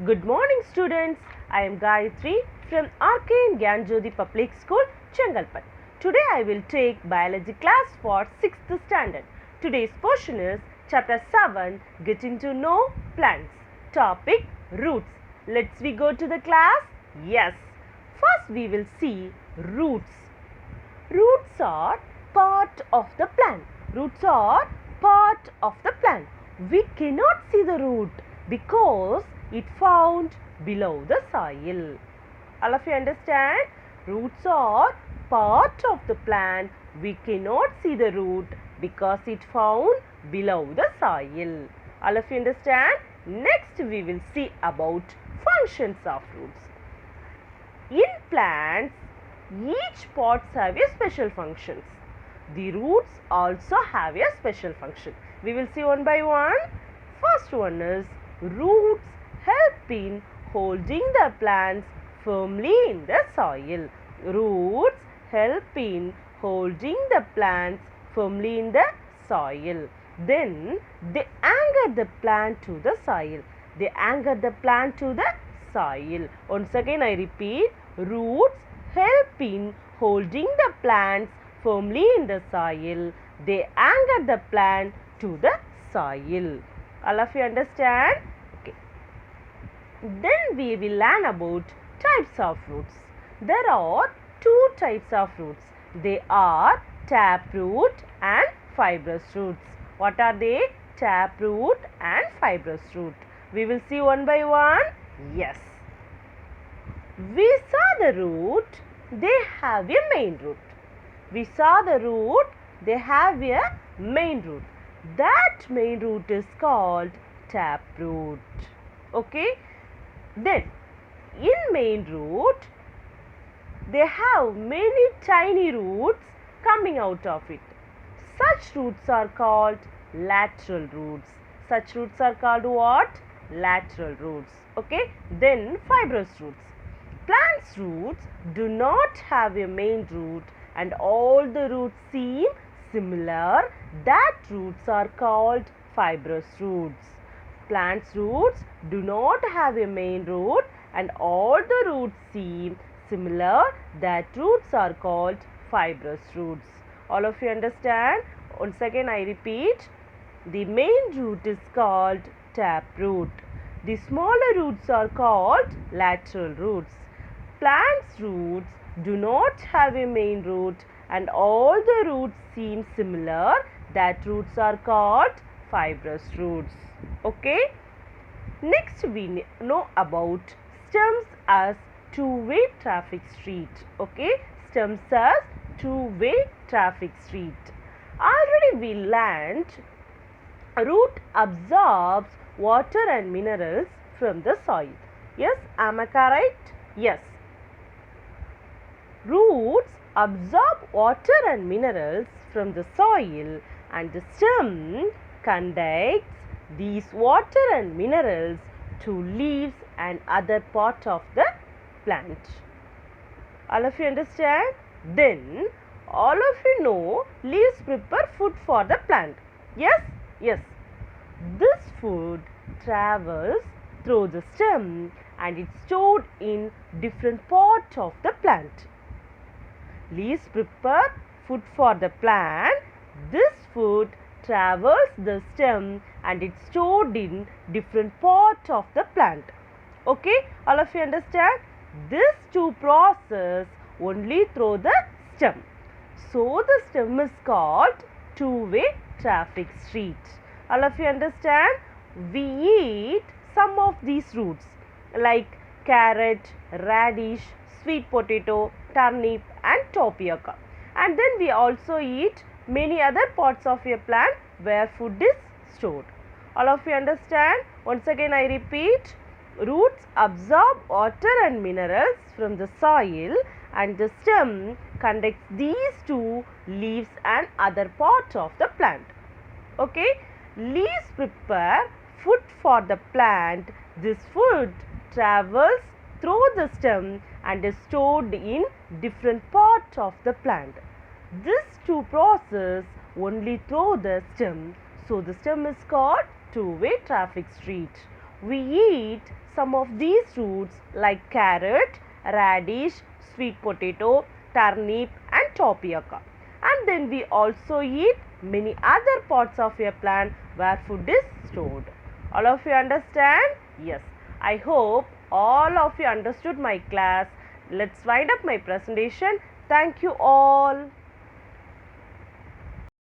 Good morning, students. I am Gayatri from Arcane Gyanjodi Public School, Chengalpet. Today I will take biology class for 6th standard. Today's portion is chapter 7, Getting to Know Plants. Topic Roots. Let's we go to the class? Yes. First we will see roots. Roots are part of the plant. Roots are part of the plant. We cannot see the root because it found below the soil. All of you understand? Roots are part of the plant. We cannot see the root because it found below the soil. All of you understand? Next we will see about functions of roots. In plants, each parts have a special functions. The roots also have a special function. We will see one by one. First one is roots help in holding the plants firmly in the soil. Roots help in holding the plants firmly in the soil. Then they anchor the plant to the soil. They anchor the plant to the soil. Once again I repeat, roots help in holding the plants firmly in the soil. They anchor the plant to the soil. All of you understand? Okay. Then we will learn about types of roots. There are two types of roots. They are taproot and fibrous roots. What are they? Taproot and fibrous root. We will see one by one. Yes. We saw the root. They have a main root. We saw the root. They have a main root. That main root is called taproot. Okay. Then in main root, they have many tiny roots coming out of it. Such roots are called lateral roots. Such roots are called what? Lateral roots. Okay. Then fibrous roots. Plants' roots do not have a main root and all the roots seem similar. That roots are called fibrous roots. Plants' roots do not have a main root and all the roots seem similar. That roots are called fibrous roots. All of you understand? Once again I repeat. The main root is called taproot. The smaller roots are called lateral roots. Plants' roots do not have a main root and all the roots seem similar. That roots are called fibrous roots. Okay. Next we know about stems as two-way traffic street. Okay. Stems as two-way traffic street. Already we learned root absorbs water and minerals from the soil. Yes, am I correct? Yes. Roots absorb water and minerals from the soil and the stem conducts these water and minerals to leaves and other part of the plant. All of you understand? Then all of you know leaves prepare food for the plant. Yes? Yes. This food travels through the stem and it's stored in different parts of the plant. Leaves prepare food for the plant. This food travels the stem and it's stored in different parts of the plant. Okay, all of you understand? This two process only through the stem. So the stem is called two-way traffic street. All of you understand? We eat some of these roots like carrot, radish, sweet potato, turnip and tapioca. And then we also eat many other parts of a plant where food is stored. All of you understand? Once again I repeat. Roots absorb water and minerals from the soil and the stem conducts these two leaves and other parts of the plant. Okay. Leaves prepare food for the plant. This food travels through the stem and is stored in different parts of the plant. This two process only through the stem. So the stem is called two-way traffic street. We eat some of these roots like carrot, radish, sweet potato, turnip and tapioca. And then we also eat many other parts of a plant where food is stored. All of you understand? Yes. I hope all of you understood my class. Let's wind up my presentation. Thank you all.